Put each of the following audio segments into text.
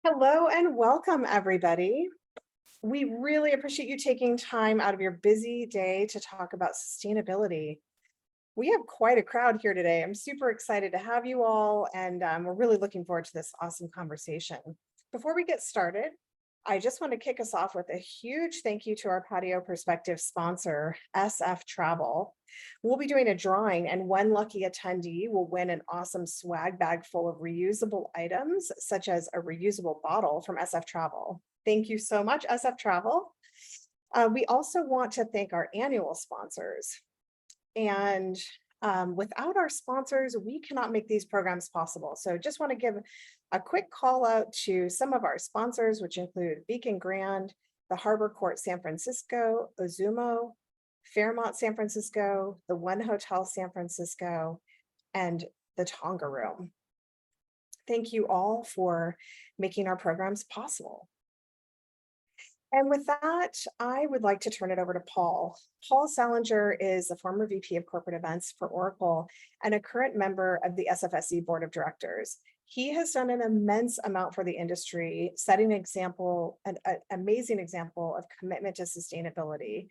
Hello and welcome, everybody. We really appreciate you taking time out of your busy day to talk about sustainability. We have quite a crowd here today. I'm super excited to have you all, and we're really looking forward to this awesome conversation. Before we get started, I just want to kick us off with a huge thank you to our Patio Perspectives sponsor, SF Travel. We'll be doing a drawing, and one lucky attendee will win an awesome swag bag full of reusable items, such as a reusable bottle from SF Travel. Thank you so much, SF Travel. We also want to thank our annual sponsors. And without our sponsors, we cannot make these programs possible. So just want to give a quick call out to some of our sponsors, which include Beacon Grand, the Harbor Court San Francisco, Ozumo, Fairmont San Francisco, the One Hotel San Francisco, and the Tonga Room. Thank you all for making our programs possible. And with that, I would like to turn it over to Paul. Paul Salinger is a former VP of Corporate Events for Oracle and a current member of the SFSE Board of Directors. He has done an immense amount for the industry, setting an example, an amazing example of commitment to sustainability.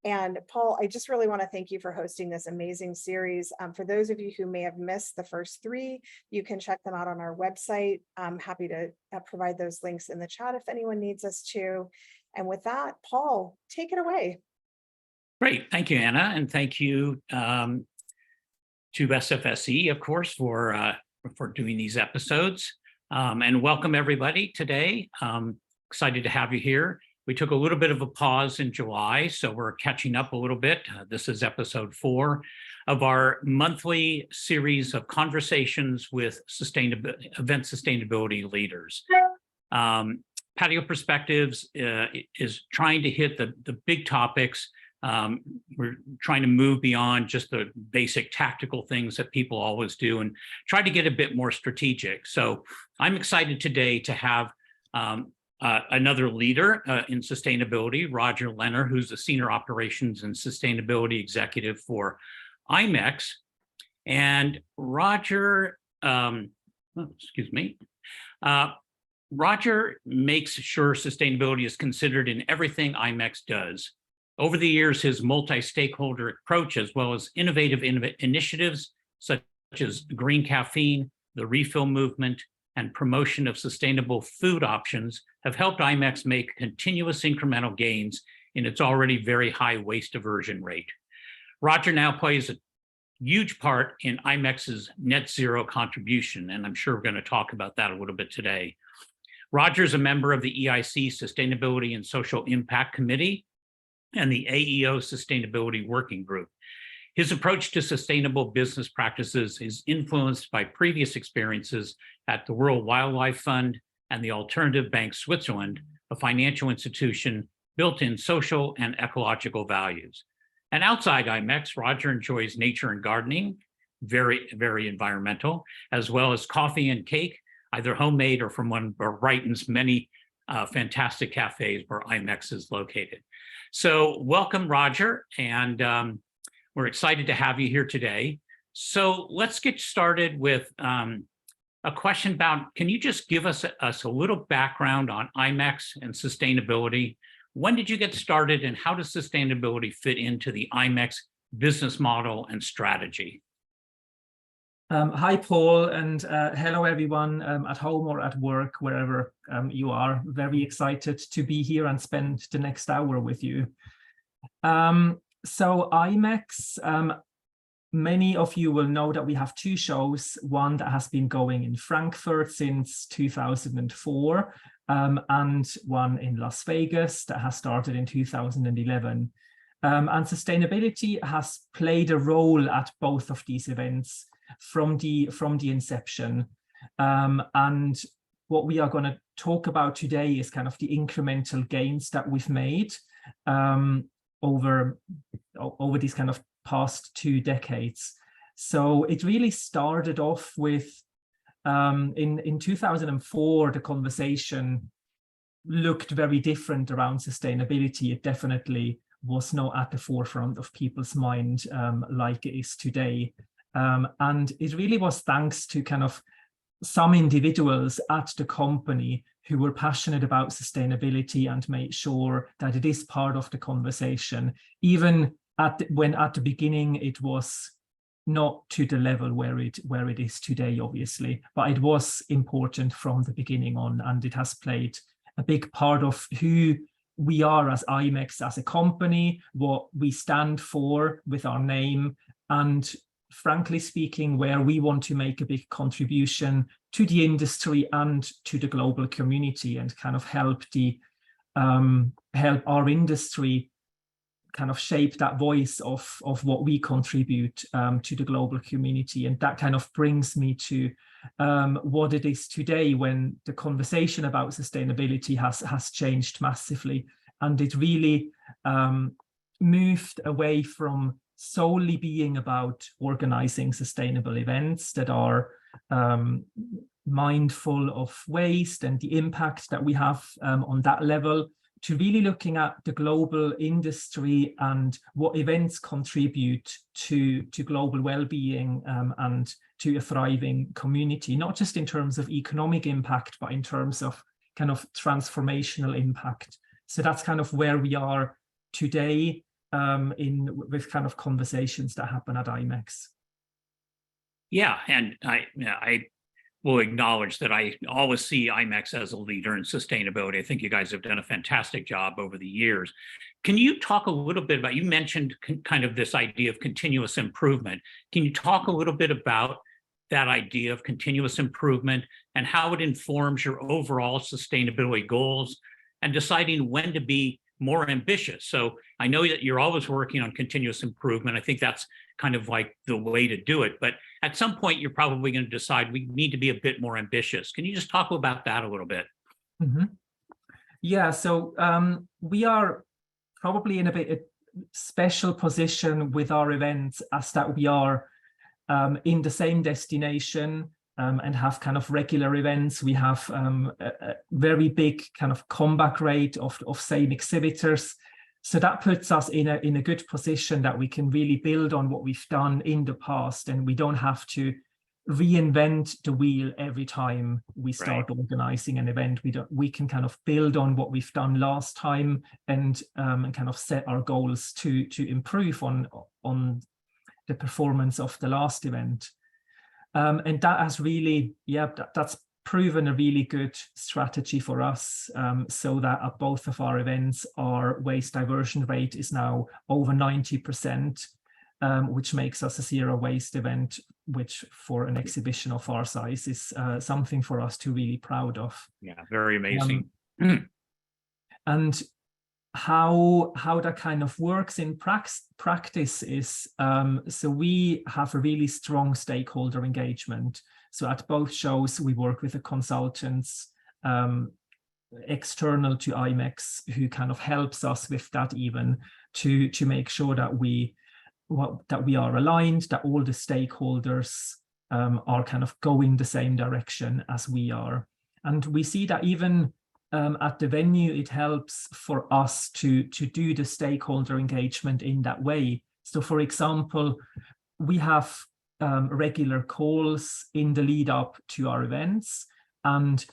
And Paul, I just really want to thank you for hosting this amazing series. For those of you who may have missed the first three, you can check them out on our website. I'm happy to provide those links in the chat if anyone needs us to. And with that, Paul, take it away. Great. Thank you, Anna. And thank you to SFSE, of course, for doing these episodes. And welcome, everybody, today. Excited to have you here. We took a little bit of a pause in July, so we're catching up a little bit. This is episode 4 of our monthly series of conversations with event sustainability leaders. Patio Perspectives is trying to hit the big topics. We're trying to move beyond just the basic tactical things that people always do and try to get a bit more strategic. So I'm excited today to have another leader in sustainability, Roger Lehner, who's the Senior Operations and Sustainability Executive for IMEX. And Roger, Roger makes sure sustainability is considered in everything IMEX does. Over the years, his multi-stakeholder approach, as well as innovative initiatives such as green caffeine, the refill movement, and promotion of sustainable food options have helped IMEX make continuous incremental gains in its already very high waste diversion rate. Roger now plays a huge part in IMEX's net zero contribution, and I'm sure we're going to talk about that a little bit today. Roger is a member of the EIC Sustainability and Social Impact Committee and the AEO Sustainability Working Group. His approach to sustainable business practices is influenced by previous experiences at the World Wildlife Fund and the Alternative Bank Switzerland, a financial institution built in social and ecological values. And outside IMEX, Roger enjoys nature and gardening, very, very environmental, as well as coffee and cake, either homemade or from one of Brighton's many fantastic cafes where IMEX is located. So welcome, Roger, and we're excited to have you here today. So let's get started with a question about, can you just give us a little background on IMEX and sustainability? When did you get started, and how does sustainability fit into the IMEX business model and strategy? Hi, Paul, and hello, everyone at home or at work, wherever you are. Very excited to be here and spend the next hour with you. So IMEX, many of you will know that we have 2 shows, one that has been going in Frankfurt since 2004, and one in Las Vegas that has started in 2011. And sustainability has played a role at both of these events from the inception. And what we are going to talk about today is kind of the incremental gains that we've made over these kind of past 2 decades. So it really started off with in 2004, the conversation looked very different around sustainability. It definitely was not at the forefront of people's mind like it is today. And it really was thanks to kind of some individuals at the company who were passionate about sustainability and made sure that it is part of the conversation, even when at the beginning it was not to the level where it is today, obviously, but it was important from the beginning on, and it has played a big part of who we are as IMEX as a company, what we stand for with our name, and frankly speaking, where we want to make a big contribution to the industry and to the global community, and kind of help our industry kind of shape that voice of what we contribute to the global community. And that kind of brings me to what it is today, when the conversation about sustainability has changed massively, and it really moved away from solely being about organizing sustainable events that are mindful of waste and the impact that we have on that level, to really looking at the global industry and what events contribute to global well-being and to a thriving community, not just in terms of economic impact, but in terms of kind of transformational impact. So that's kind of where we are today with kind of conversations that happen at IMEX. Yeah, and I will acknowledge that I always see IMEX as a leader in sustainability. I think you guys have done a fantastic job over the years. Can you talk a little bit about, you mentioned kind of this idea of continuous improvement. Can you talk a little bit about that idea of continuous improvement and how it informs your overall sustainability goals and deciding when to be more ambitious? So I know that you're always working on continuous improvement. I think that's kind of like the way to do it. But at some point, you're probably going to decide we need to be a bit more ambitious. Can you just talk about that a little bit? Mm-hmm. Yeah, so we are probably in a bit special position with our events, as that we are in the same destination and have kind of regular events. We have a very big kind of comeback rate of same exhibitors. So that puts us in a good position that we can really build on what we've done in the past, and we don't have to reinvent the wheel every time we start organizing an event. We can kind of build on what we've done last time and kind of set our goals to improve on the performance of the last event. And that has really, that's proven a really good strategy for us, so that at both of our events, our waste diversion rate is now over 90%, which makes us a zero waste event, which for an exhibition of our size is something for us to really proud of. Yeah, very amazing. And how that kind of works in practice is, so we have a really strong stakeholder engagement. So at both shows, we work with the consultants external to IMEX, who kind of helps us with that, even to make sure that we are aligned, that all the stakeholders are kind of going the same direction as we are. And we see that even at the venue, it helps for us to do the stakeholder engagement in that way. So for example, we have regular calls in the lead up to our events, and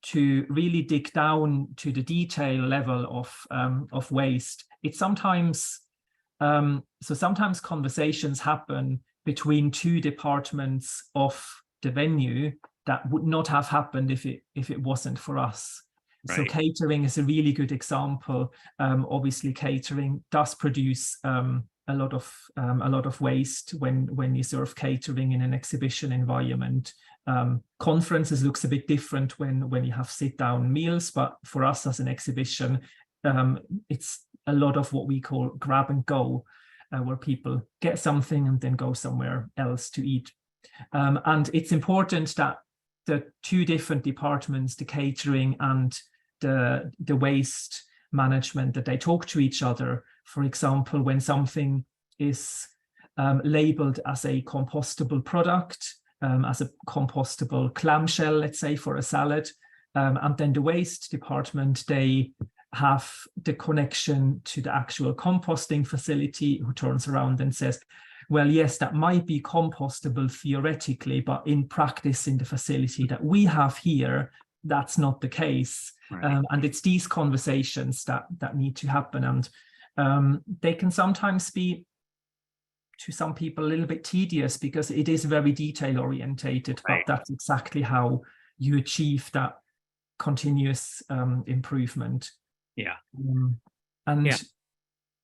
to really dig down to the detail level of waste. It's sometimes sometimes conversations happen between two departments of the venue that would not have happened if it wasn't for us. Right. So catering is a really good example. Obviously, catering does produce a lot of waste when you serve catering in an exhibition environment. Conferences looks a bit different when you have sit-down meals, but for us as an exhibition, it's a lot of what we call grab and go, where people get something and then go somewhere else to eat. And it's important that the two different departments, the catering and the waste management, that they talk to each other. For example, when something is labeled as a compostable product, as a compostable clamshell, let's say, for a salad, and then the waste department, they have the connection to the actual composting facility, who turns around and says, well, yes, that might be compostable theoretically, but in practice, in the facility that we have here, that's not the case. Right. And it's these conversations that need to happen, and they can sometimes be, to some people, a little bit tedious because it is very detail orientated, Right. but that's exactly how you achieve that continuous improvement. Yeah. And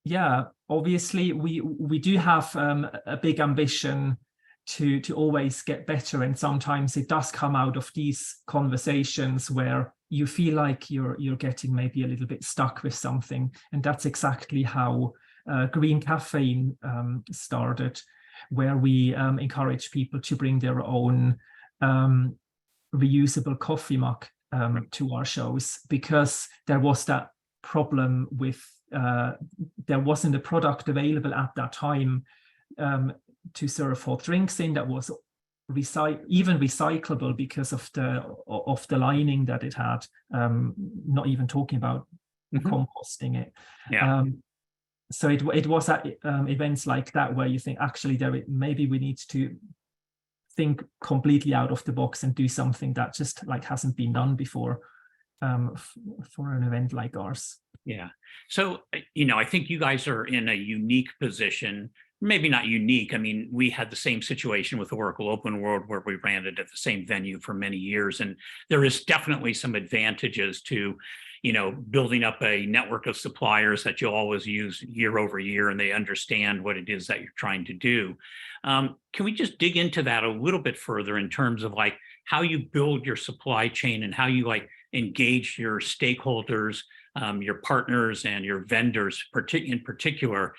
yeah, obviously we do have a big ambition to always get better, and sometimes it does come out of these conversations where you feel like you're getting maybe a little bit stuck with something, and that's exactly how Green Caffeine started, where we encourage people to bring their own reusable coffee mug to our shows, because there was that problem with there wasn't a product available at that time to serve hot drinks in that was even recyclable because of the lining that it had, not even talking about composting it. Yeah. So it was at events like that where you think, actually, maybe we need to think completely out of the box and do something that just like hasn't been done before for an event like ours. Yeah. So, I think you guys are in a unique position, maybe not unique. I mean, we had the same situation with Oracle Open World where we ran it at the same venue for many years. And there is definitely some advantages to, building up a network of suppliers that you'll always use year over year, and they understand what it is that you're trying to do. Can we just dig into that a little bit further in terms of like how you build your supply chain and how you like engage your stakeholders, your partners and your vendors in particular,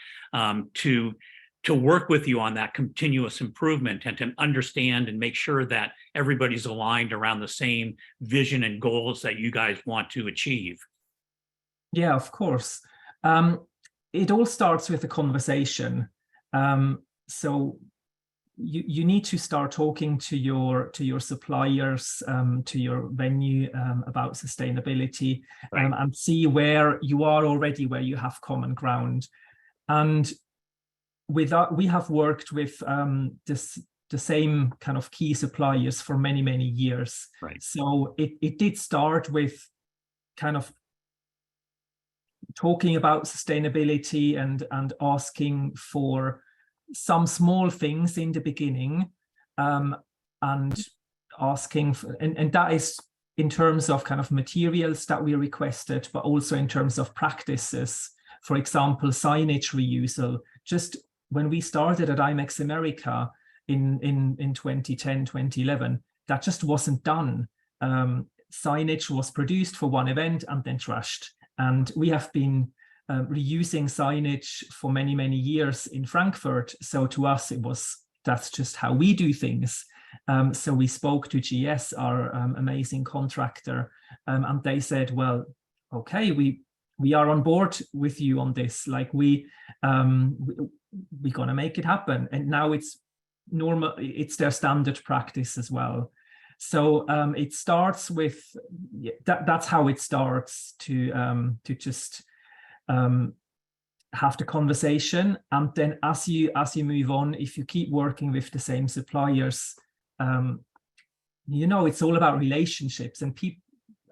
to work with you on that continuous improvement and to understand and make sure that everybody's aligned around the same vision and goals that you guys want to achieve? Yeah, of course. It all starts with a conversation. So you need to start talking to your suppliers, to your venue, about sustainability, Right. and see where you are already, where you have common ground. And with that, we have worked with the same kind of key suppliers for many years. Right. So it did start with kind of talking about sustainability and asking for some small things in the beginning, and asking for, and that is in terms of kind of materials that we requested, but also in terms of practices. For example, signage reusal. Just when we started at IMEX America in 2010, 2011, that just wasn't done. Signage was produced for one event and then trashed. And we have been reusing signage for many years in Frankfurt. So to us, that's just how we do things. So we spoke to GS, our amazing contractor, and they said, well, okay, we are on board with you on this. Like we're gonna make it happen. And now it's normal, it's their standard practice as well. So it starts with that's how it starts, to just have the conversation, and then as you move on, if you keep working with the same suppliers, it's all about relationships, and people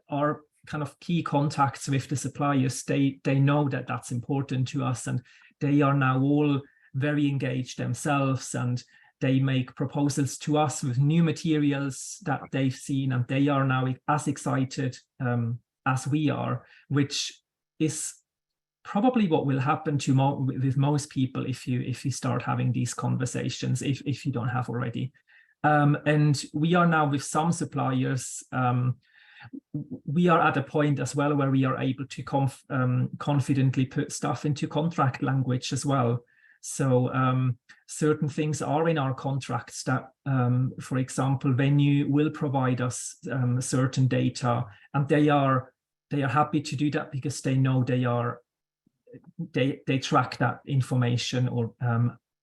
are kind of key contacts with the suppliers. They know that that's important to us, and they are now all very engaged themselves, and they make proposals to us with new materials that they've seen, and they are now as excited as we are, which is probably what will happen with most people if you start having these conversations, if you don't have already. And we are now with some suppliers, we are at a point as well where we are able to confidently put stuff into contract language as well. So certain things are in our contracts that, for example, venue will provide us certain data, and they are happy to do that because they know they track that information or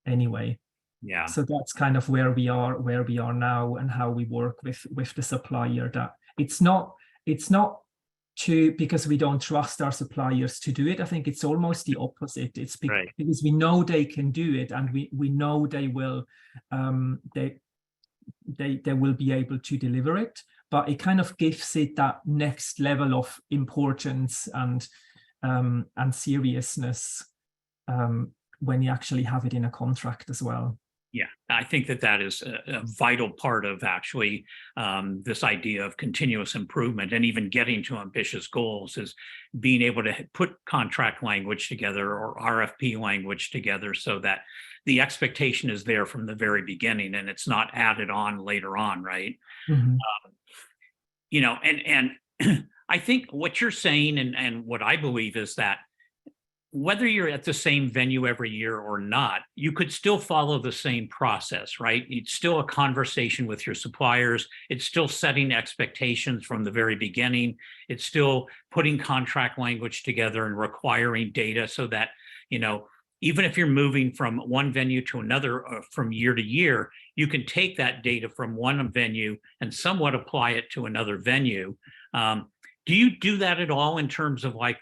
anyway. Yeah. So that's kind of where we are now, and how we work with the supplier. That it's not because we don't trust our suppliers to do it. I think it's almost the opposite. It's because we know they can do it, and we know they will be able to deliver it. but it kind of gives it that next level of importance and seriousness when you actually have it in a contract as well. Yeah, I think that is a vital part of actually this idea of continuous improvement and even getting to ambitious goals is being able to put contract language together or RFP language together so that the expectation is there from the very beginning and it's not added on later on, right? Mm-hmm. You know, and I think what you're saying and what I believe is that whether you're at the same venue every year or not, you could still follow the same process, right? It's still a conversation with your suppliers. It's still setting expectations from the very beginning. It's still putting contract language together and requiring data so that, you know, even if you're moving from one venue to another from year to year, you can take that data from one venue and somewhat apply it to another venue. Do you do that at all in terms of like,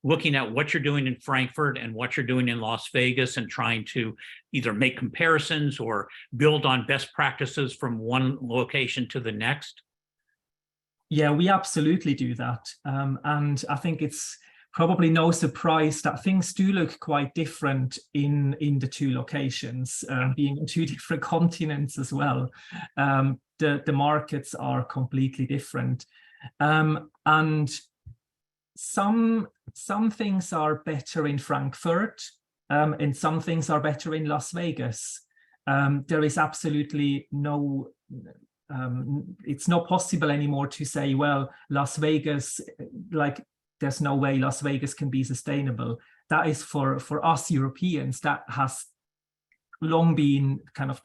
looking at what you're doing in Frankfurt and what you're doing in Las Vegas and trying to either make comparisons or build on best practices from one location to the next? Yeah, we absolutely do that. And I think it's probably no surprise that things do look quite different in the two locations, being on two different continents as well. The markets are completely different. And some things are better in Frankfurt, and some things are better in Las Vegas. There is absolutely no, it's not possible anymore to say, well, Las Vegas, like there's no way Las Vegas can be sustainable. That is for us Europeans, that has long been kind of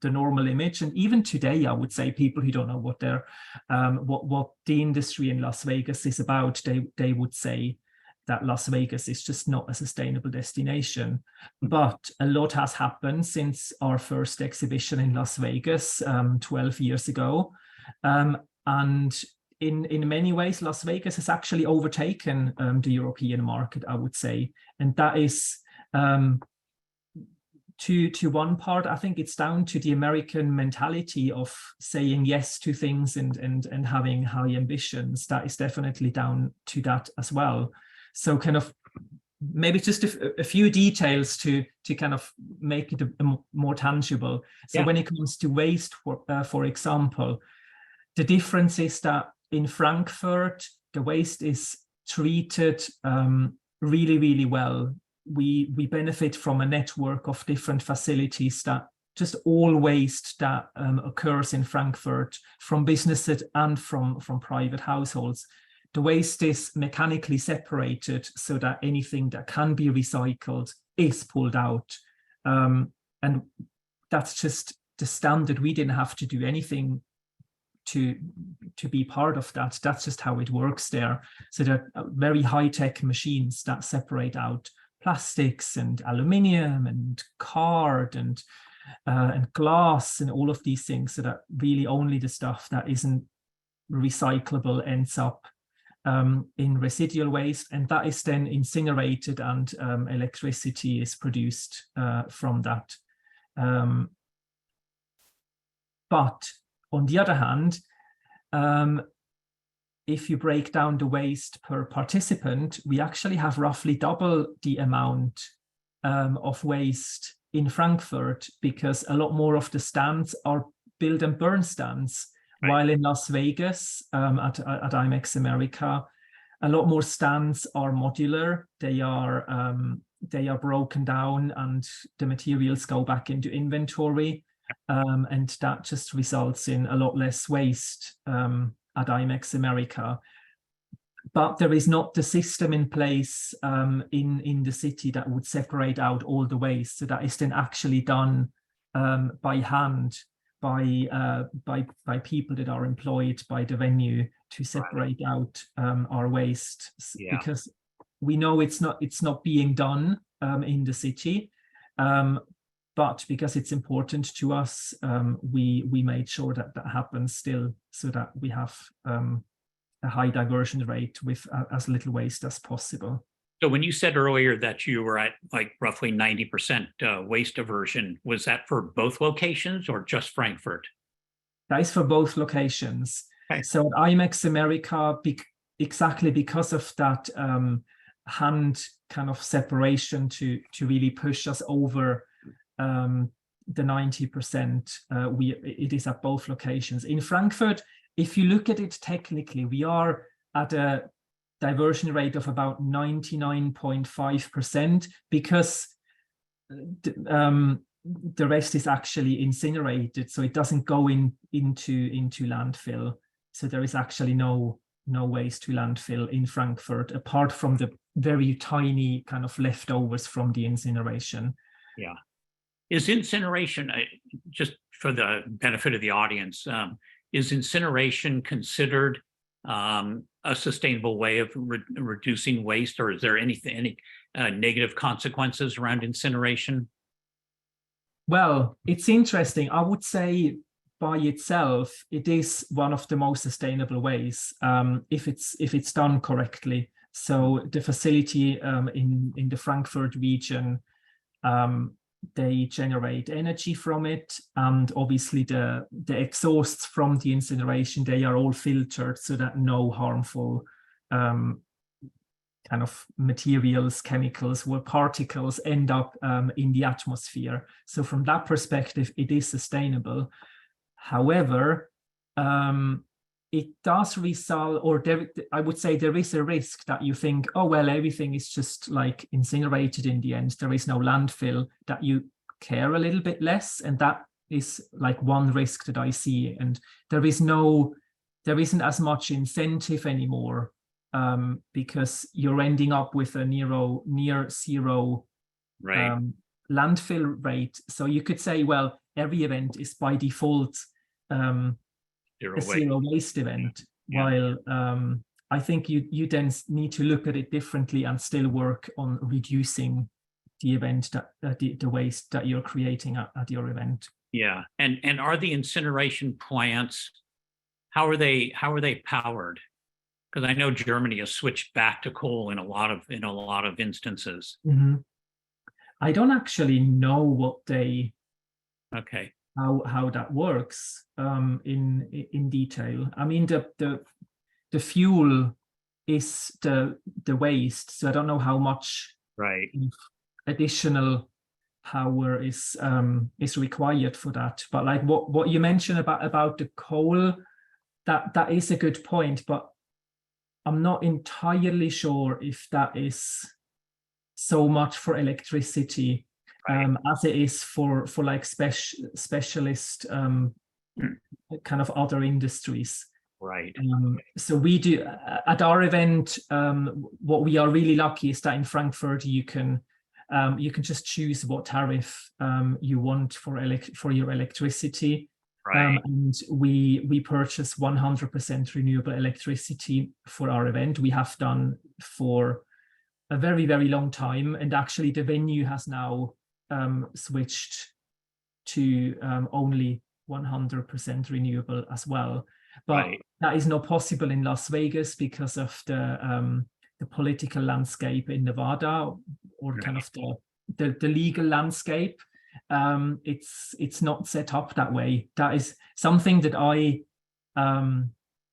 the normal image, and even today I would say people who don't know what their what the industry in Las Vegas is about, they would say that Las Vegas is just not a sustainable destination. But a lot has happened since our first exhibition in Las Vegas 12 years ago, and in many ways Las Vegas has actually overtaken the European market, I would say, and that is to one part, I think it's down to the American mentality of saying yes to things and having high ambitions. That is definitely down to that as well. So kind of maybe just a few details to kind of make it more tangible. So when it comes to waste, for example, the difference is that in Frankfurt, the waste is treated really, really well. We benefit from a network of different facilities that just all waste that occurs in Frankfurt, from businesses and from private households. The waste is mechanically separated so that anything that can be recycled is pulled out. And that's just the standard. We didn't have to do anything to be part of that. That's just how it works there. So there are very high-tech machines that separate out plastics and aluminium and card and glass and all of these things, so that really only the stuff that isn't recyclable ends up in residual waste, and that is then incinerated, and electricity is produced from that. But on the other hand, if you break down the waste per participant, we actually have roughly double the amount of waste in Frankfurt, because a lot more of the stands are build and burn stands, right. While in Las Vegas, at IMEX America, a lot more stands are modular. They are broken down and the materials go back into inventory, and that just results in a lot less waste at IMEX America. But there is not the system in place in the city that would separate out all the waste. So that is then actually done by hand by people that are employed by the venue to separate out our waste, because we know it's not being done in the city. But because it's important to us, we made sure that that happens still, so that we have a high diversion rate with as little waste as possible. So when you said earlier that you were at like roughly 90% waste diversion, was that for both locations or just Frankfurt? That is for both locations. Okay. So at IMEX America, exactly because of that hand kind of separation to really push us over the 90%, it is at both locations. In Frankfurt, if you look at it technically, we are at a diversion rate of about 99.5% because the rest is actually incinerated, so it doesn't go into landfill. So there is actually no waste to landfill in Frankfurt, apart from the very tiny kind of leftovers from the incineration. Yeah. Is incineration, just for the benefit of the audience, is incineration considered a sustainable way of reducing waste, or is there any negative consequences around incineration? Well, it's interesting. I would say by itself, it is one of the most sustainable ways if it's done correctly. So the facility in the Frankfurt region, they generate energy from it, and obviously the exhausts from the incineration, they are all filtered so that no harmful kind of materials, chemicals, or particles end up in the atmosphere. So from that perspective, it is sustainable. However, it does result, or I would say there is a risk that you think, oh, well, everything is just like incinerated in the end. There is no landfill, that you care a little bit less. And that is like one risk that I see. And there isn't as much incentive anymore because you're ending up with a near zero Right. landfill rate. So you could say, well, every event is by default a zero waste event, Yeah. while I think you then need to look at it differently and still work on reducing the event the waste that you're creating at your event. Yeah. And are the incineration plants, how are they powered? Because I know Germany has switched back to coal in a lot of instances. Mm-hmm. I don't actually know what they Okay. how that works in detail. I mean, the fuel is the waste, so I don't know how much Right. additional power is required for that. But like what you mentioned about the coal, that is a good point, but I'm not entirely sure if that is so much for electricity as it is for like specialist kind of other industries. Right. So we do at our event, what we are really lucky is that in Frankfurt you can just choose what tariff you want for your electricity. Right. And we purchase 100% renewable electricity for our event. We have done for a very, very long time. And actually the venue has now switched to only 100% renewable as well. But Right. that is not possible in Las Vegas because of the political landscape in Nevada, or kind of the legal landscape. It's not set up that way. That is something that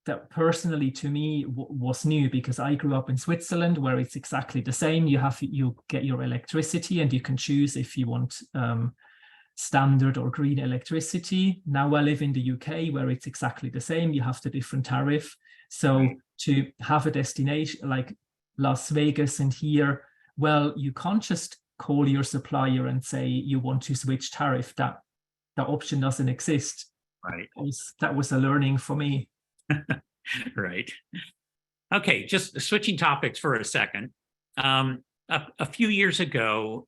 that personally to me was new, because I grew up in Switzerland, where it's exactly the same. You get your electricity and you can choose if you want standard or green electricity. Now I live in the UK, where it's exactly the same. You have the different tariff. So to have a destination like Las Vegas and here, well, you can't just call your supplier and say you want to switch tariff. That option doesn't exist. Right. That was a learning for me. Right. Okay, just switching topics for a second. A few years ago,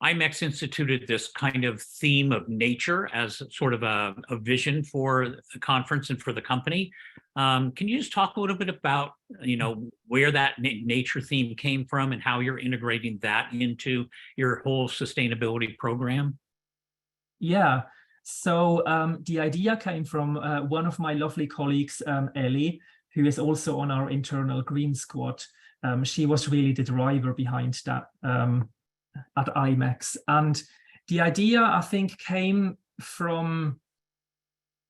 IMEX instituted this kind of theme of nature as sort of a vision for the conference and for the company. Can you just talk a little bit about, where that nature theme came from and how you're integrating that into your whole sustainability program? Yeah. So the idea came from one of my lovely colleagues, Ellie, who is also on our internal Green Squad. She was really the driver behind that at IMEX. And the idea, I think, came from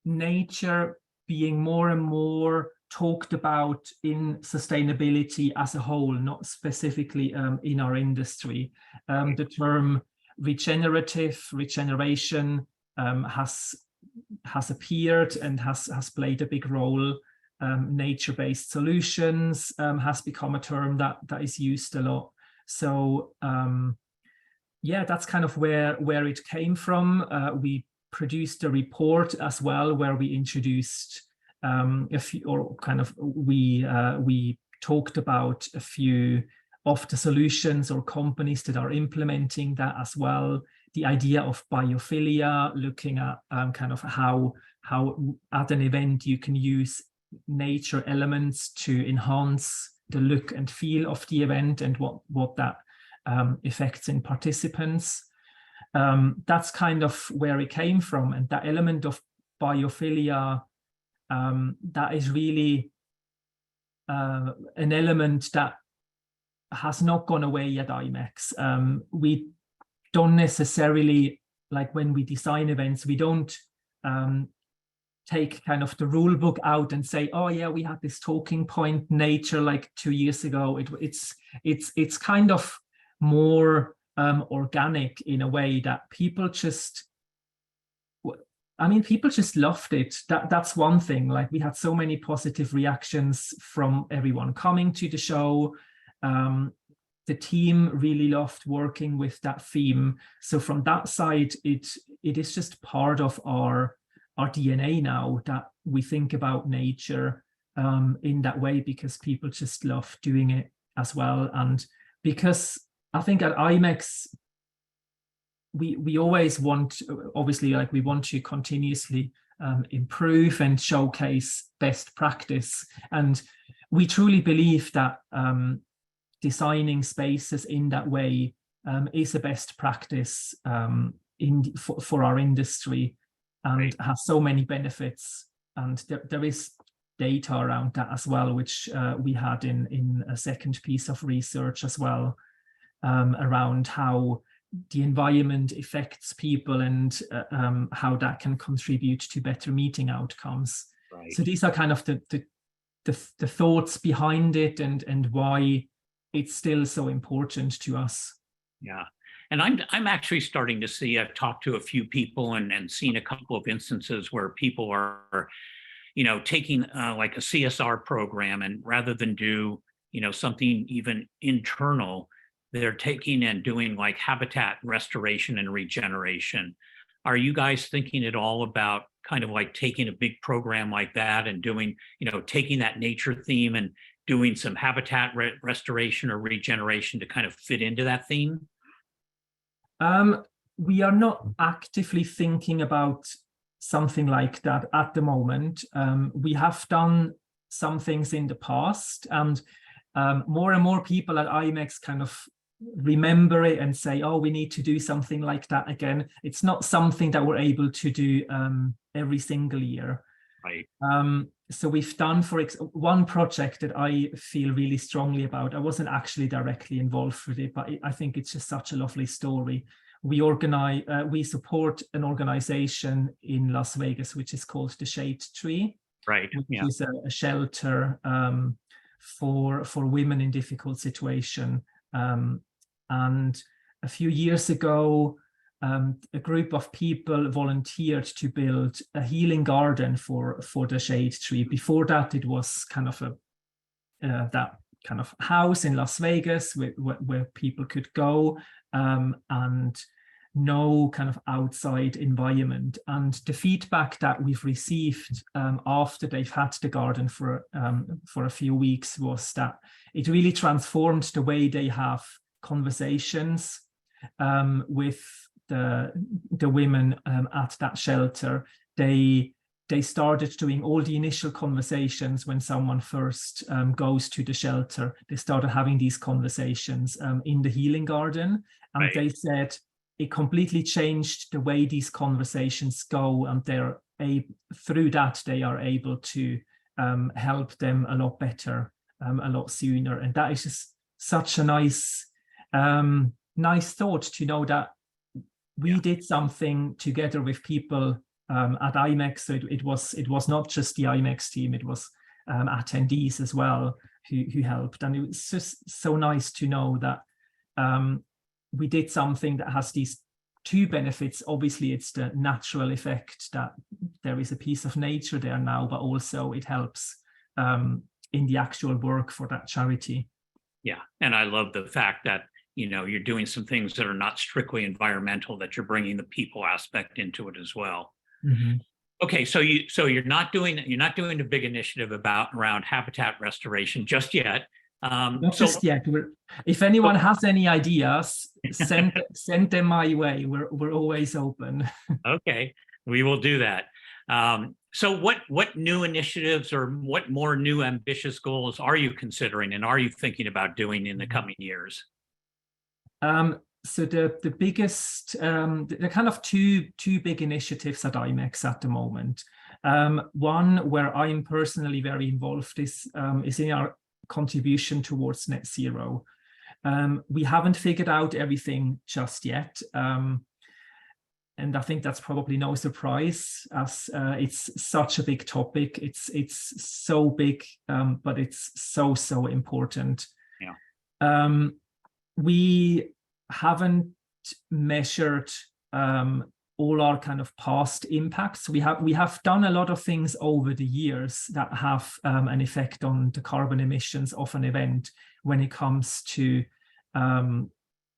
nature being more and more talked about in sustainability as a whole, not specifically in our industry. The term regeneration has appeared and has played a big role. Nature-based solutions has become a term that is used a lot. So yeah, that's kind of where it came from. We produced a report as well where we introduced a few, or kind of we talked about a few of the solutions or companies that are implementing that as well. The idea of biophilia, looking at kind of how at an event you can use nature elements to enhance the look and feel of the event and what that affects in participants. That's kind of where it came from, and that element of biophilia, that is really an element that has not gone away at IMEX. We don't necessarily, like when we design events, we don't take kind of the rule book out and say, oh yeah, we had this talking point nature like 2 years ago. It's kind of more organic in a way that people just loved it. That's one thing. Like, we had so many positive reactions from everyone coming to the show. The team really loved working with that theme. So from that side, it is just part of our DNA now, that we think about nature in that way, because people just love doing it as well. And because I think at IMEX, we always want, obviously, like, we want to continuously improve and showcase best practice. And we truly believe that designing spaces in that way is a best practice for our industry, and has so many benefits. And there is data around that as well, which we had in a second piece of research as well, around how the environment affects people and how that can contribute to better meeting outcomes. Right. So these are kind of the thoughts behind it, and why it's still so important to us. Yeah. And I'm actually starting to see, I've talked to a few people and seen a couple of instances where people are, taking like a CSR program, and rather than do, something even internal, they're taking and doing like habitat restoration and regeneration. Are you guys thinking at all about kind of like taking a big program like that and doing, taking that nature theme and doing some habitat restoration or regeneration to kind of fit into that theme? We are not actively thinking about something like that at the moment. We have done some things in the past, and more and more people at IMEX kind of remember it and say, oh, we need to do something like that again. It's not something that we're able to do every single year. Right. So we've done one project that I feel really strongly about. I wasn't actually directly involved with it, but I think it's just such a lovely story. We support an organization in Las Vegas, which is called the Shade Tree. Right. Which is a shelter for women in difficult situation. And a few years ago, a group of people volunteered to build a healing garden for the Shade Tree. Before that, it was kind of that kind of house in Las Vegas where people could go and no kind of outside environment. And the feedback that we've received after they've had the garden for a few weeks was that it really transformed the way they have conversations with the women at that shelter. They started doing all the initial conversations when someone first goes to the shelter. They started having these conversations in the healing garden, and right. They said it completely changed the way these conversations go, and through that they are able to help them a lot better, a lot sooner. And that is just such a nice thought, to know that we did something together with people at IMEX. So it was not just the IMEX team, it was attendees as well who helped. And it was just so nice to know that we did something that has these two benefits. Obviously, it's the natural effect that there is a piece of nature there now, but also it helps in the actual work for that charity. Yeah, and I love the fact that, you know, you're doing some things that are not strictly environmental, that you're bringing the people aspect into it as well. Mm-hmm. Okay, so you're not doing a big initiative around habitat restoration just yet. Not just yet. If anyone has any ideas, send them my way. We're always open. Okay, we will do that. So what new initiatives or what more new ambitious goals are you considering and are you thinking about doing in the coming years? So the biggest, the kind of two big initiatives at IMEX at the moment. One where I'm personally very involved is in our contribution towards net zero. We haven't figured out everything just yet. And I think that's probably no surprise, as it's such a big topic. It's so big, but it's so important. Yeah. We haven't measured all our kind of past impacts. We have done a lot of things over the years that have an effect on the carbon emissions of an event when it comes to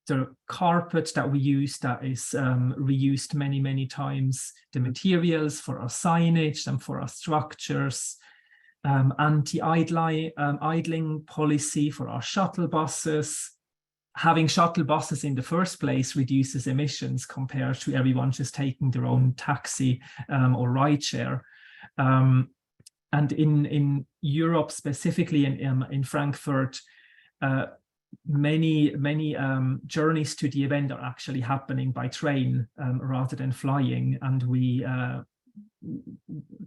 the carpet that we use that is reused many times, the materials for our signage and for our structures, anti-idling policy for our shuttle buses. Having shuttle buses in the first place reduces emissions compared to everyone just taking their own taxi or rideshare. And in Europe, specifically in Frankfurt, many journeys to the event are actually happening by train rather than flying. And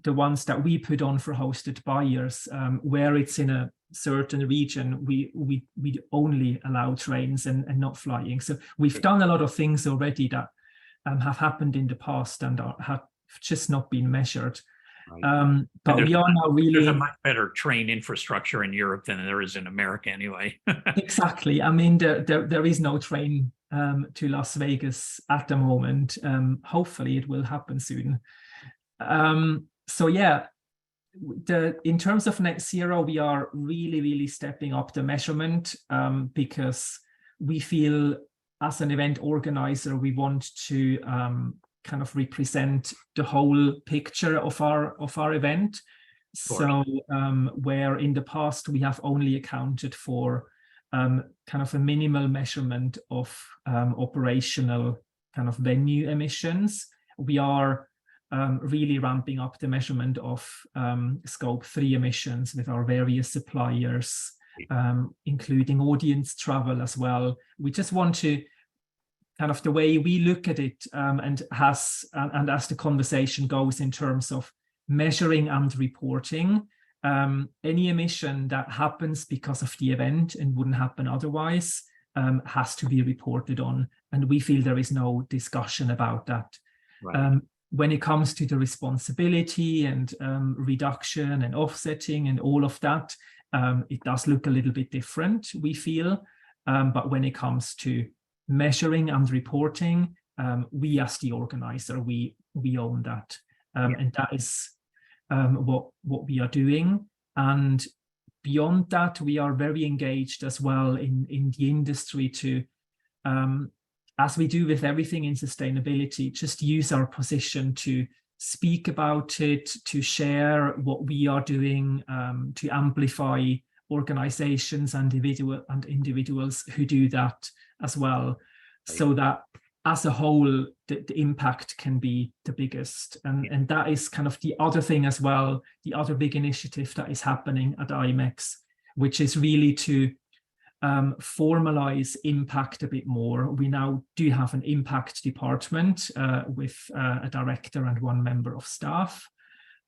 the ones that we put on for hosted buyers, where it's in a certain region, we only allow trains and not flying. So we've done a lot of things already that have happened in the past and have just not been measured. Right. But we are now really... There's a much better train infrastructure in Europe than there is in America anyway. Exactly. I mean, there is no train to Las Vegas at the moment. Hopefully it will happen soon. So yeah, in terms of net zero, we are really stepping up the measurement because we feel as an event organizer, we want to kind of represent the whole picture of our event. So where in the past we have only accounted for kind of a minimal measurement of operational kind of venue emissions, we are really ramping up the measurement of scope 3 emissions with our various suppliers, including audience travel as well. We just want to kind of, the way we look at it and as the conversation goes in terms of measuring and reporting, any emission that happens because of the event and wouldn't happen otherwise has to be reported on. And we feel there is no discussion about that. Right. When it comes to the responsibility and reduction and offsetting and all of that, it does look a little bit different, we feel. But when it comes to measuring and reporting, we as the organizer, we own that. And that is what we are doing. And beyond that, we are very engaged as well in the industry to, as we do with everything in sustainability, just use our position to speak about it, to share what we are doing, to amplify organizations and individuals who do that as well, so that as a whole, the impact can be the biggest. And that is kind of the other thing as well, the other big initiative that is happening at IMEX, which is really to formalize impact a bit more. We now do have an impact department with a director and one member of staff.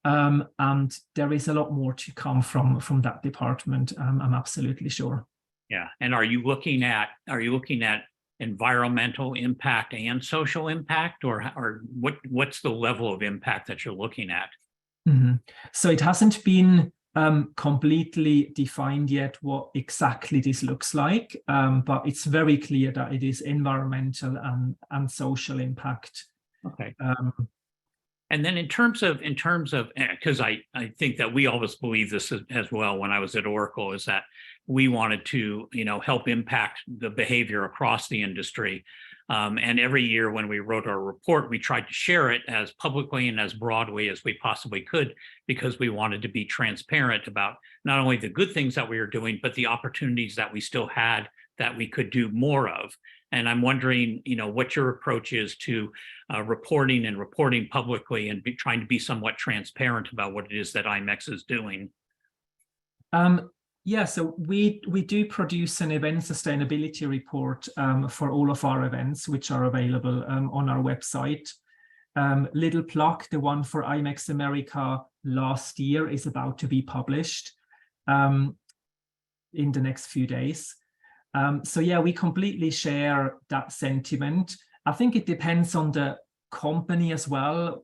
And there is a lot more to come from that department, I'm absolutely sure. Yeah. And are you looking at environmental impact and social impact, or what's the level of impact that you're looking at? So it hasn't been completely defined yet what exactly this looks like, but it's very clear that it is environmental and social impact. Okay. And then in terms of, because I think that we always believe this as well when I was at Oracle, is that we wanted to, help impact the behavior across the industry. And every year when we wrote our report, we tried to share it as publicly and as broadly as we possibly could, because we wanted to be transparent about not only the good things that we were doing, but the opportunities that we still had that we could do more of. And I'm wondering, what your approach is to reporting publicly and trying to be somewhat transparent about what it is that IMEX is doing. Yeah, so we do produce an event sustainability report for all of our events, which are available on our website. Little plug, the one for IMEX America last year is about to be published in the next few days. So yeah, we completely share that sentiment. I think it depends on the company as well.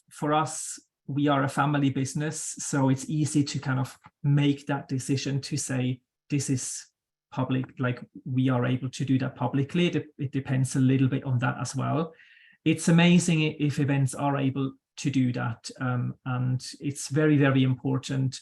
For us, we are a family business, so it's easy to kind of make that decision to say this is public, like we are able to do that publicly. It depends a little bit on that as well. It's amazing if events are able to do that, and it's very, very important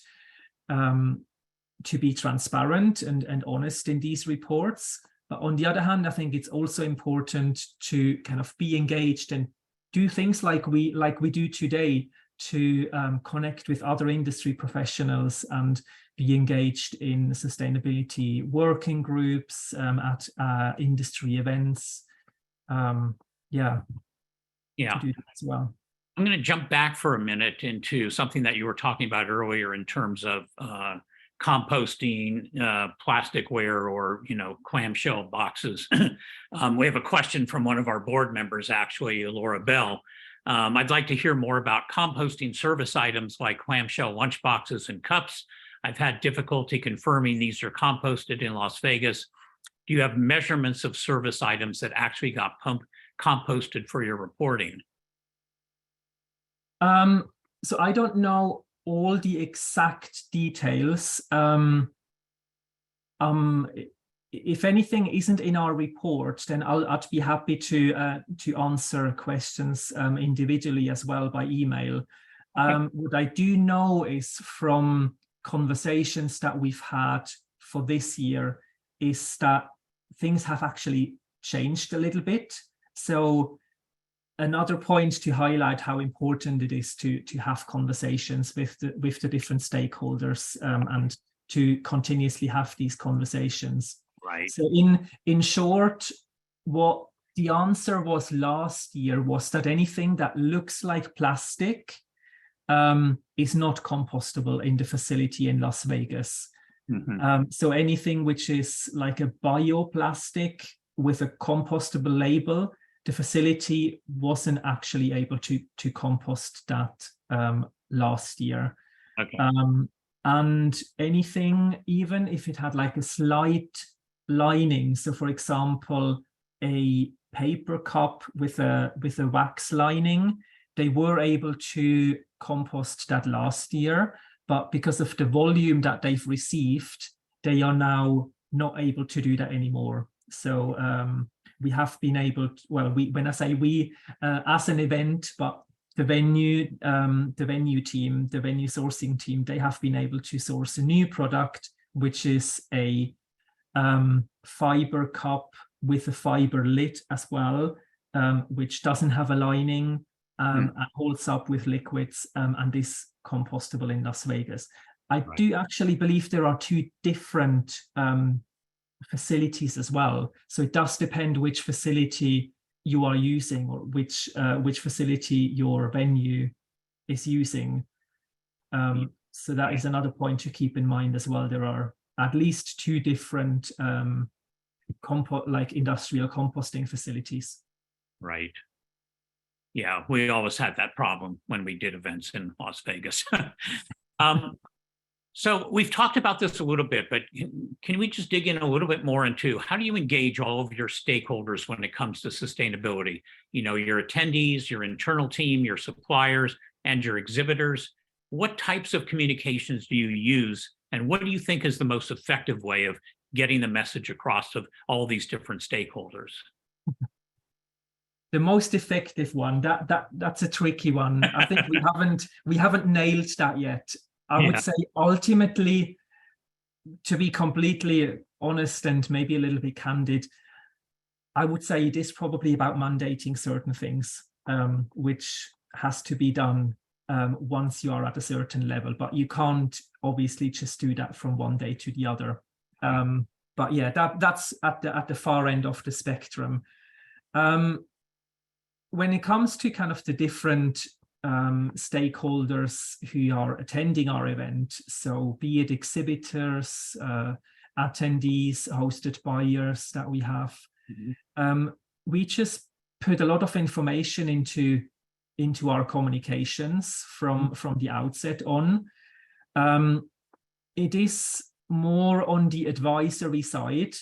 to be transparent and honest in these reports. But on the other hand, I think it's also important to kind of be engaged and do things like we do today, to connect with other industry professionals and be engaged in sustainability working groups at industry events. Yeah. To do that as well. I'm going to jump back for a minute into something that you were talking about earlier in terms of composting plasticware or clamshell boxes. We have a question from one of our board members, actually, Laura Bell. I'd like to hear more about composting service items like clamshell lunch boxes and cups. I've had difficulty confirming these are composted in Las Vegas. Do you have measurements of service items that actually got composted for your reporting? So I don't know all the exact details. If anything isn't in our report, then I'd be happy to answer questions individually as well by email. Okay. What I do know is from conversations that we've had for this year is that things have actually changed a little bit. So another point to highlight how important it is to have conversations with the different stakeholders and to continuously have these conversations. Right. So in short, what the answer was last year was that anything that looks like plastic is not compostable in the facility in Las Vegas. Mm-hmm. So anything which is like a bioplastic with a compostable label, the facility wasn't actually able to compost that last year. Okay. And anything, even if it had like a slight lining, so for example, a paper cup with a wax lining, they were able to compost that last year, but because of the volume that they've received, they are now not able to do that anymore. So we have been able to, well, when I say we, as an event, but the venue team, the venue sourcing team, they have been able to source a new product, which is a fiber cup with a fiber lid as well, which doesn't have a lining and holds up with liquids and is compostable in Las Vegas. I do actually believe there are two different facilities as well. So it does depend which facility you are using or which facility your venue is using. So that is another point to keep in mind as well. There are at least two different industrial composting facilities. Right. Yeah, we always had that problem when we did events in Las Vegas. So we've talked about this a little bit, but can we just dig in a little bit more into how do you engage all of your stakeholders when it comes to sustainability? You know, your attendees, your internal team, your suppliers, and your exhibitors. What types of communications do you use? And what do you think is the most effective way of getting the message across to all these different stakeholders? The most effective one, that's a tricky one. I think we haven't nailed that yet. I would say ultimately, to be completely honest and maybe a little bit candid, I would say it is probably about mandating certain things, which has to be done once you are at a certain level, but you can't obviously just do that from one day to the other. But yeah, that's at the far end of the spectrum. When it comes to kind of the different stakeholders who are attending our event, so be it exhibitors, attendees, hosted buyers that we have, we just put a lot of information into our communications from the outset on. It is more on the advisory side,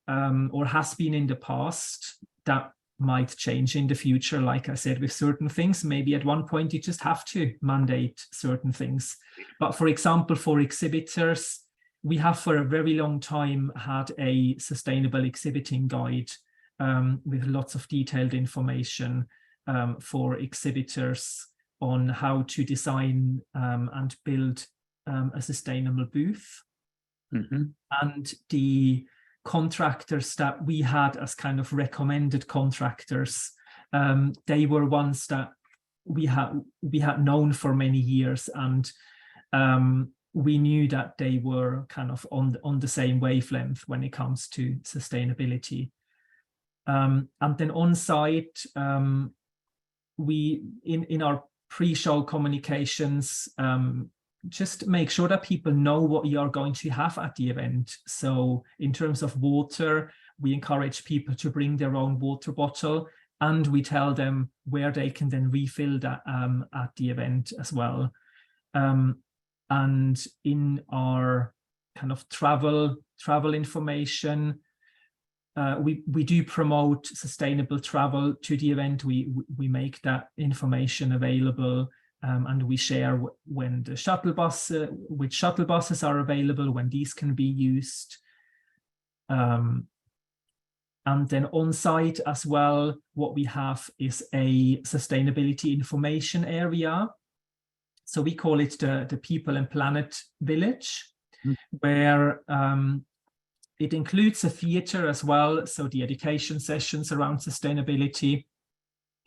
or has been in the past. That might change in the future, like I said, with certain things. Maybe at one point you just have to mandate certain things. But for example, for exhibitors, we have for a very long time had a sustainable exhibiting guide with lots of detailed information for exhibitors on how to design and build a sustainable booth. And the contractors that we had as kind of recommended contractors, they were ones that we had known for many years, and we knew that they were kind of on the same wavelength when it comes to sustainability. And then on site, we in our pre-show communications, just make sure that people know what you are going to have at the event. So in terms of water, we encourage people to bring their own water bottle, and we tell them where they can then refill that at the event as well. And in our kind of travel information, we do promote sustainable travel to the event. We make that information available. And we share when the shuttle bus, which shuttle buses are available, when these can be used. And then on site as well, what we have is a sustainability information area. So we call it the People and Planet Village, where it includes a theater as well. So the education sessions around sustainability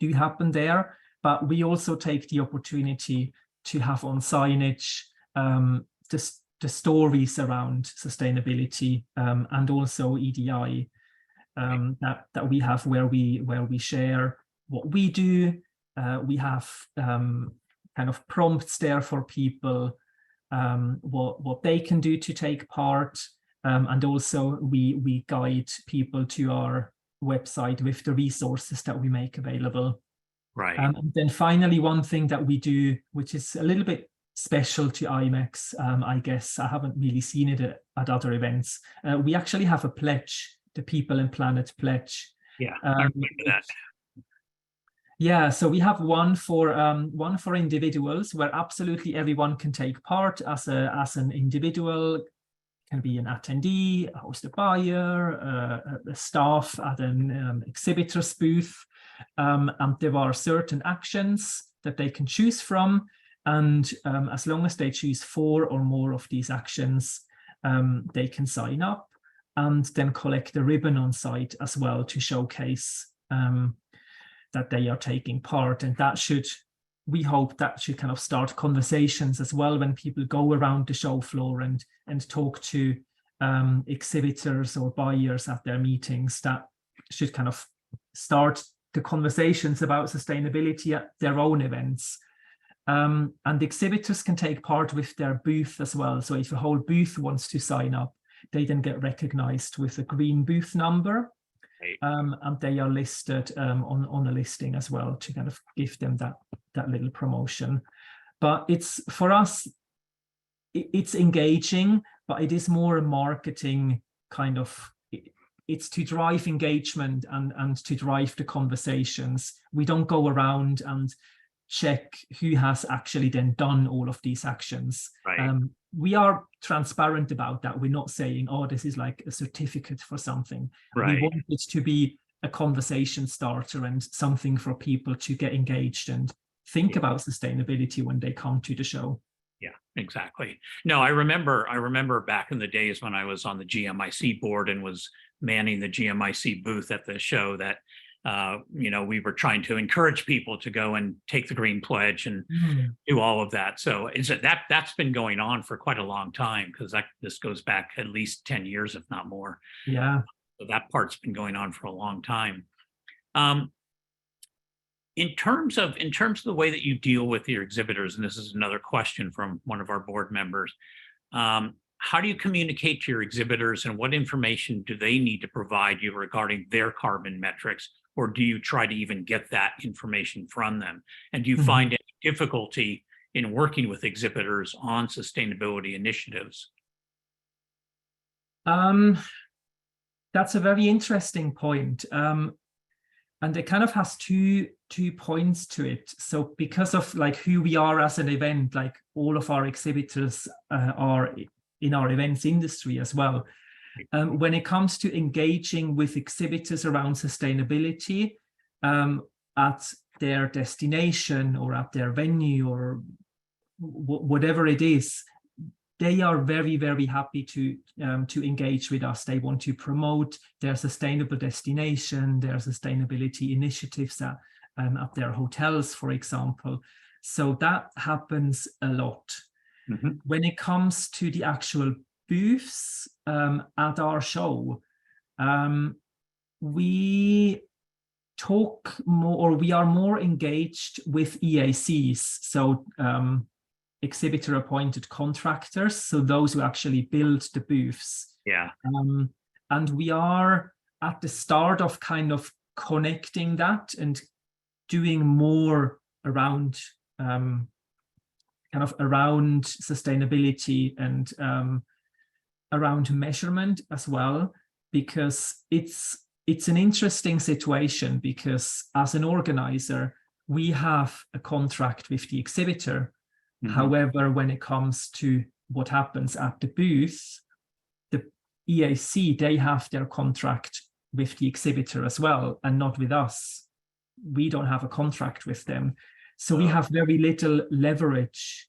do happen there. But we also take the opportunity to have on signage the stories around sustainability and also EDI that we have, where we share what we do. We have kind of prompts there for people, what they can do to take part, and also we guide people to our website with the resources that we make available. Right. And then finally, one thing that we do, which is a little bit special to IMEX, I guess I haven't really seen it at other events. We actually have a pledge, the People and Planet Pledge. Yeah, I remember that. Yeah, so we have one for individuals, where absolutely everyone can take part as an individual. Can be an attendee, a hosted buyer, a staff at an exhibitor's booth. And there are certain actions that they can choose from. And as long as they choose 4 or more of these actions, they can sign up and then collect a ribbon on site as well to showcase that they are taking part. And we hope that should kind of start conversations as well when people go around the show floor and talk to exhibitors or buyers at their meetings. That should kind of start the conversations about sustainability at their own events. And exhibitors can take part with their booth as well. So if a whole booth wants to sign up, they then get recognized with a green booth number. And they are listed on a listing as well to kind of give them that little promotion. But it's, for us, it's engaging, but it is more a marketing kind of, it's to drive engagement and to drive the conversations. We don't go around and check who has actually then done all of these actions. Right. We are transparent about that. We're not saying, oh, this is like a certificate for something. Right. We want it to be a conversation starter and something for people to get engaged and think about sustainability when they come to the show. Yeah, exactly. No, I remember back in the days when I was on the GMIC board and was manning the GMIC booth at the show that, we were trying to encourage people to go and take the Green Pledge and do all of that. So that's been going on for quite a long time, because this goes back at least 10 years, if not more. Yeah. So that part's been going on for a long time. In terms of the way that you deal with your exhibitors, and this is another question from one of our board members, how do you communicate to your exhibitors, and what information do they need to provide you regarding their carbon metrics, or do you try to even get that information from them? And do you find any difficulty in working with exhibitors on sustainability initiatives? That's a very interesting point. And it kind of has two points to it. So because of like who we are as an event, like all of our exhibitors are in our events industry as well. When it comes to engaging with exhibitors around sustainability at their destination or at their venue or whatever it is, they are very, very happy to engage with us. They want to promote their sustainable destination, their sustainability initiatives at their hotels, for example. So that happens a lot. When it comes to the actual booths at our show, we talk more, or we are more engaged with EACs. So exhibitor appointed contractors, so those who actually build the booths. Yeah. And we are at the start of kind of connecting that and doing more around around sustainability and around measurement as well, because it's an interesting situation, because as an organizer, we have a contract with the exhibitor. However, when it comes to what happens at the booth, the EAC, they have their contract with the exhibitor as well, and not with us. We don't have a contract with them. So we have very little leverage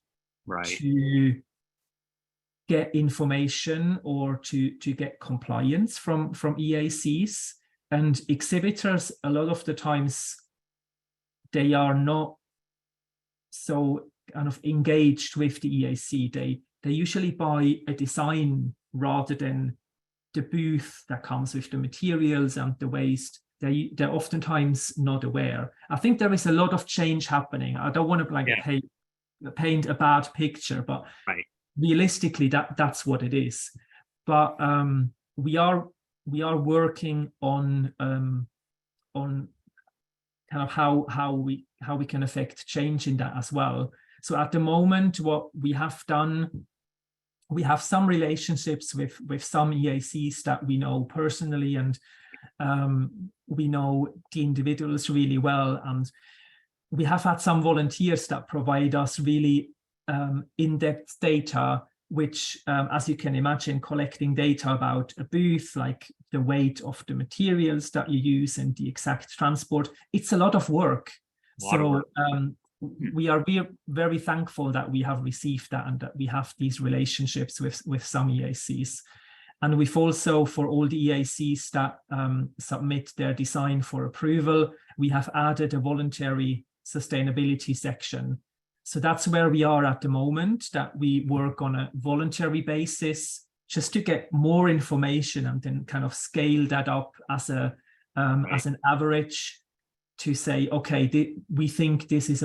to get information or to get compliance from EACs. And exhibitors, a lot of the times, they are not so kind of engaged with the EAC. They usually buy a design rather than the booth that comes with the materials and the waste. They're oftentimes not aware. I think there is a lot of change happening. I don't want to paint a bad picture, but realistically, that's what it is. But we are working on kind of how we can affect change in that as well. So at the moment, what we have done, we have some relationships with some EACs that we know personally, and we know the individuals really well. And we have had some volunteers that provide us really in-depth data, which, as you can imagine, collecting data about a booth, like the weight of the materials that you use and the exact transport, it's a lot of work. We are very thankful that we have received that and that we have these relationships with some EACs. And we've also, for all the EACs that submit their design for approval, we have added a voluntary sustainability section. So that's where we are at the moment, that we work on a voluntary basis just to get more information and then kind of scale that up as an average to say, okay, we think this is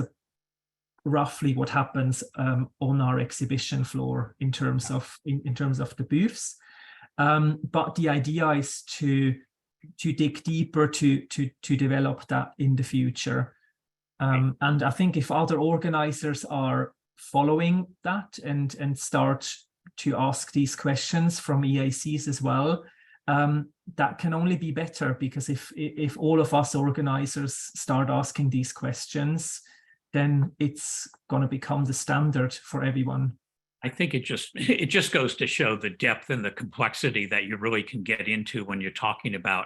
roughly what happens on our exhibition floor in terms of the booths. But the idea is to dig deeper to develop that in the future. And I think if other organizers are following that and start to ask these questions from EACs as well, that can only be better, because if all of us organizers start asking these questions, then it's going to become the standard for everyone. I think it just goes to show the depth and the complexity that you really can get into when you're talking about,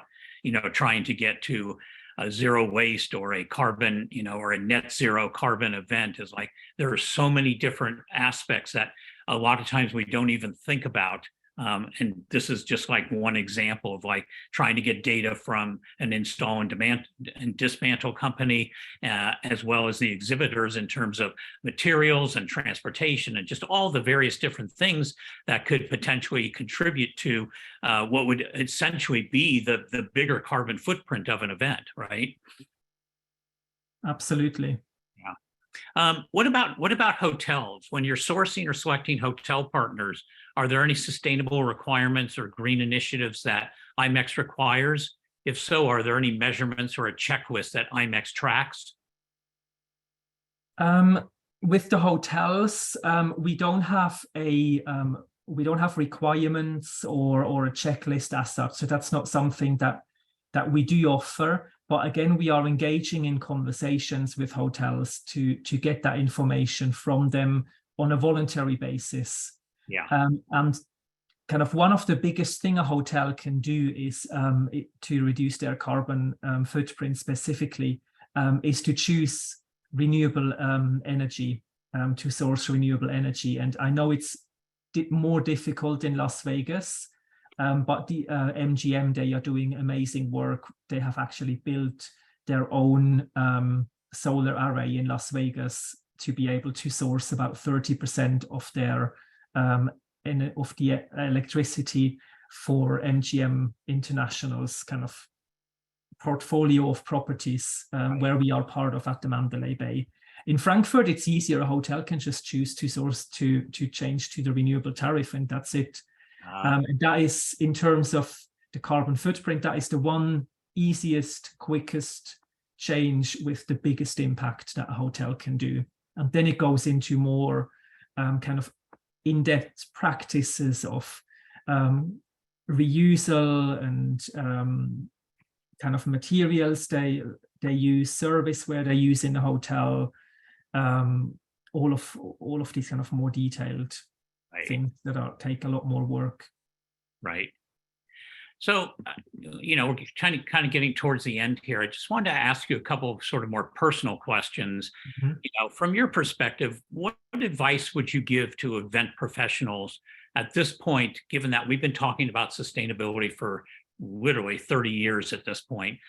trying to get to a zero waste or a carbon, or a net zero carbon event. Is like, there are so many different aspects that a lot of times we don't even think about. And this is just like one example of like trying to get data from an install and dismantle company, as well as the exhibitors in terms of materials and transportation and just all the various different things that could potentially contribute to what would essentially be the bigger carbon footprint of an event, right? Absolutely. What about hotels? When you're sourcing or selecting hotel partners, are there any sustainable requirements or green initiatives that IMEX requires? If so, are there any measurements or a checklist that IMEX tracks? With the hotels, we don't have requirements or a checklist as such. So that's not something that we do offer. But again, we are engaging in conversations with hotels to get that information from them on a voluntary basis. Yeah. And kind of one of the biggest thing a hotel can do is to reduce their carbon footprint specifically, is to choose renewable energy, to source renewable energy. And I know it's more difficult in Las Vegas, but the MGM, they are doing amazing work. They have actually built their own solar array in Las Vegas to be able to source about 30% of their of the electricity for MGM International's kind of portfolio of properties where we are part of at the Mandalay Bay. In Frankfurt, it's easier. A hotel can just choose to source to change to the renewable tariff, and that's it. And that is, in terms of the carbon footprint, that is the one easiest, quickest change with the biggest impact that a hotel can do. And then it goes into more kind of in-depth practices of reusal and kind of materials they use, serviceware they use in the hotel, all of these kind of more detailed things that take a lot more work. Right. So, we're kind of getting towards the end here. I just wanted to ask you a couple of sort of more personal questions. Mm-hmm. From your perspective, what advice would you give to event professionals at this point, given that we've been talking about sustainability for literally 30 years at this point?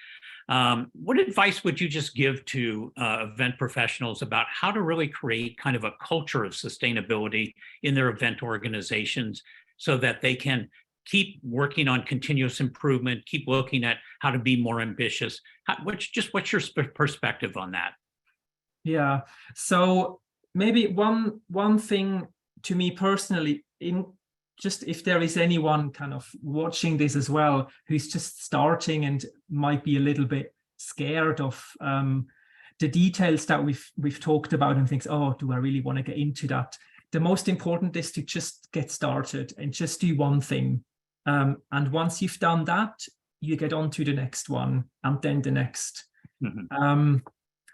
What advice would you just give to event professionals about how to really create kind of a culture of sustainability in their event organizations so that they can keep working on continuous improvement, keep looking at how to be more ambitious? What's your perspective on that? Yeah, so maybe one thing to me personally, just if there is anyone kind of watching this as well who's just starting and might be a little bit scared of the details that we've talked about and thinks, oh, do I really want to get into that? The most important is to just get started and just do one thing. And once you've done that, you get on to the next one and then the next. Mm-hmm.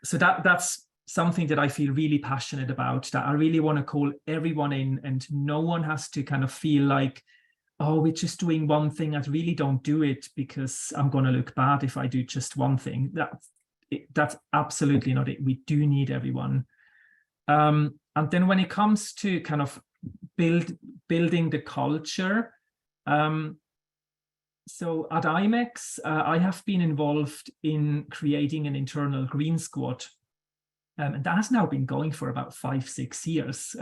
So that's something that I feel really passionate about, that I really want to call everyone in, and no one has to kind of feel like, oh, we're just doing one thing. I really don't do it because I'm going to look bad if I do just one thing. That's absolutely not it. We do need everyone. And then when it comes to kind of building the culture, so at IMEX, I have been involved in creating an internal green squad. And that has now been going for about 5-6 years.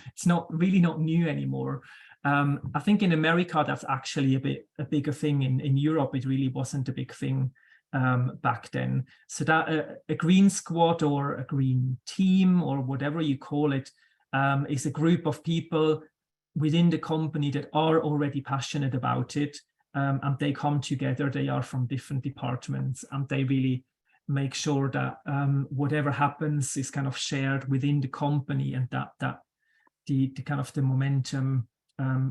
It's not new anymore. I think in America, that's actually a bigger thing. In Europe, it really wasn't a big thing back then. So that a green squad or a green team or whatever you call it is a group of people within the company that are already passionate about it. And they come together. They are from different departments, and they really make sure that whatever happens is kind of shared within the company, and that the kind of the momentum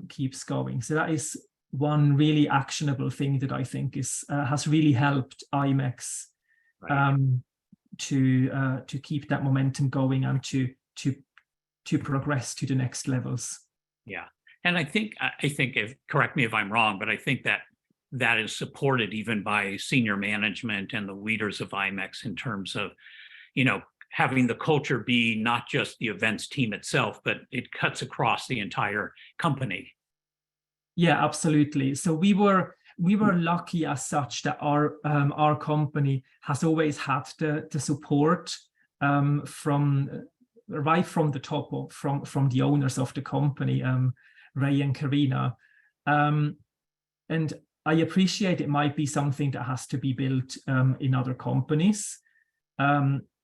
keeps going. So that is one really actionable thing that I think is has really helped IMEX to keep that momentum going and to progress to the next levels. Yeah, and I think if, correct me if I'm wrong, but I think that is supported even by senior management and the leaders of IMEX in terms of, having the culture be not just the events team itself, but it cuts across the entire company. Yeah, absolutely. So we were lucky as such that our company has always had the support from right from the top of from the owners of the company, Ray and Karina, and I appreciate it might be something that has to be built in other companies,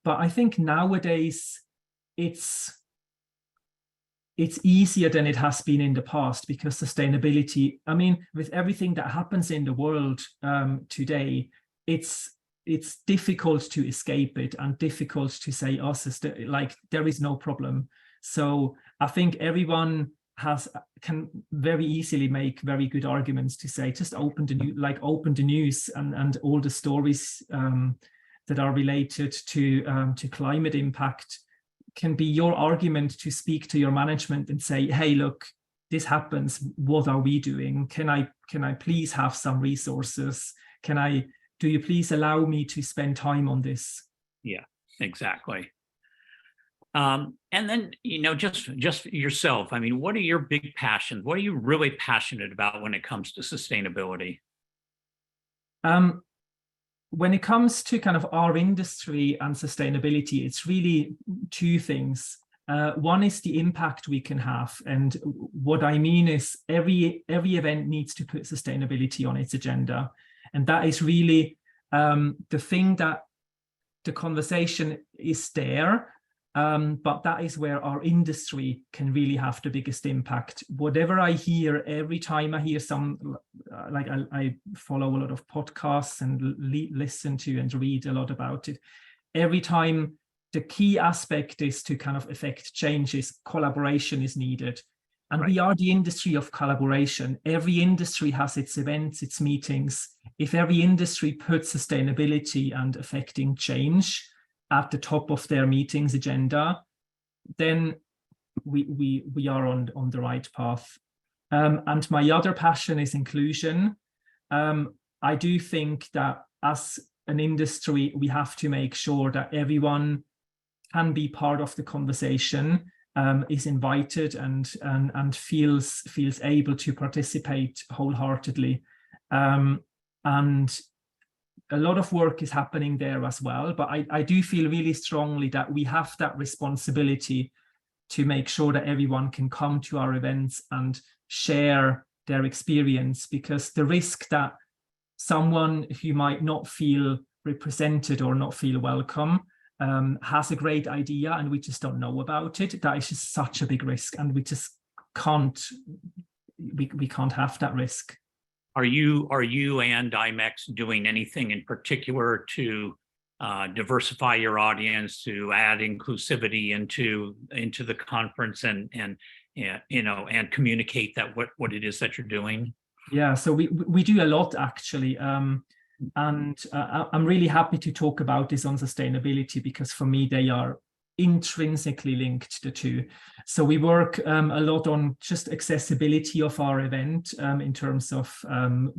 but I think nowadays it's easier than it has been in the past, because sustainability, I mean, with everything that happens in the world today, it's difficult to escape it and difficult to say, oh, like there is no problem. So I think everyone can very easily make very good arguments to say, just open the news and all the stories that are related to climate impact can be your argument to speak to your management and say, hey, look, this happens. What are we doing? Can I please have some resources? Do you please allow me to spend time on this? Yeah, exactly. And then, just yourself, I mean, what are your big passions? What are you really passionate about when it comes to sustainability? When it comes to kind of our industry and sustainability, it's really two things. One is the impact we can have. And what I mean is every event needs to put sustainability on its agenda. And that is really the thing that the conversation is there. But that is where our industry can really have the biggest impact. Whatever I hear, every time I hear I follow a lot of podcasts and listen to and read a lot about it. Every time the key aspect is to kind of affect changes, collaboration is needed. And we are the industry of collaboration. Every industry has its events, its meetings. If every industry puts sustainability and affecting change at the top of their meetings agenda, then we are on the right path. And my other passion is inclusion. I do think that as an industry, we have to make sure that everyone can be part of the conversation, is invited and feels able to participate wholeheartedly. And a lot of work is happening there as well, but I do feel really strongly that we have that responsibility to make sure that everyone can come to our events and share their experience, because the risk that someone who might not feel represented or not feel welcome has a great idea and we just don't know about it, that is just such a big risk, and we just can't have that risk. Are you and IMEX doing anything in particular to diversify your audience, to add inclusivity into the conference and communicate that what it is that you're doing? Yeah, so we do a lot actually, and I'm really happy to talk about this on sustainability, because for me they are intrinsically linked, the two. So we work a lot on just accessibility of our event in terms of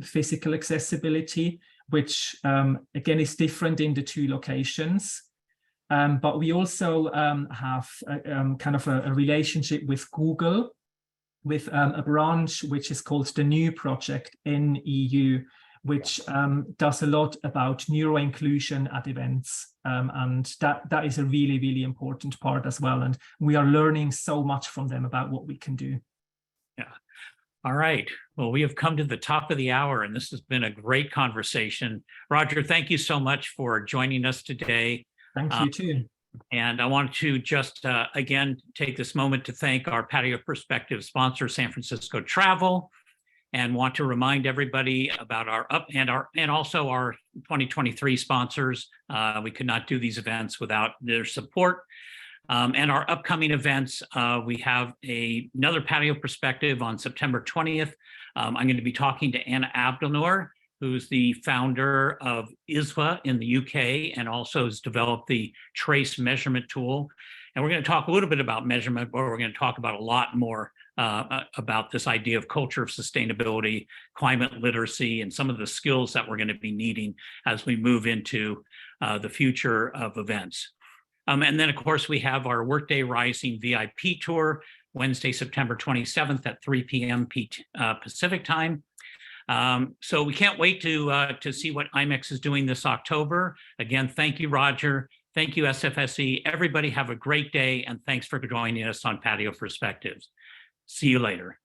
physical accessibility, which again is different in the two locations. But we also have kind of a relationship with Google, with a branch which is called the New Project, NEU, which does a lot about neuro-inclusion at events. And that is a really, really important part as well. And we are learning so much from them about what we can do. Yeah. All right. Well, we have come to the top of the hour, and this has been a great conversation. Roger, thank you so much for joining us today. Thank you too. And I want to just, again, take this moment to thank our Patio Perspectives sponsor, San Francisco Travel, and want to remind everybody about our also our 2023 sponsors. We could not do these events without their support. And our upcoming events, we have another Patio Perspective on September 20th. I'm going to be talking to Anna Abdelnour, who's the founder of ISVA in the UK and also has developed the trace measurement tool. And we're going to talk a little bit about measurement, but we're going to talk about a lot more about this idea of culture of sustainability, climate literacy, and some of the skills that we're going to be needing as we move into the future of events. And then, of course, we have our Workday Rising VIP tour, Wednesday, September 27th at 3 p.m. Pacific time. So we can't wait to see what IMEX is doing this October. Again, thank you, Roger. Thank you, SFSE. Everybody have a great day, and thanks for joining us on Patio Perspectives. See you later.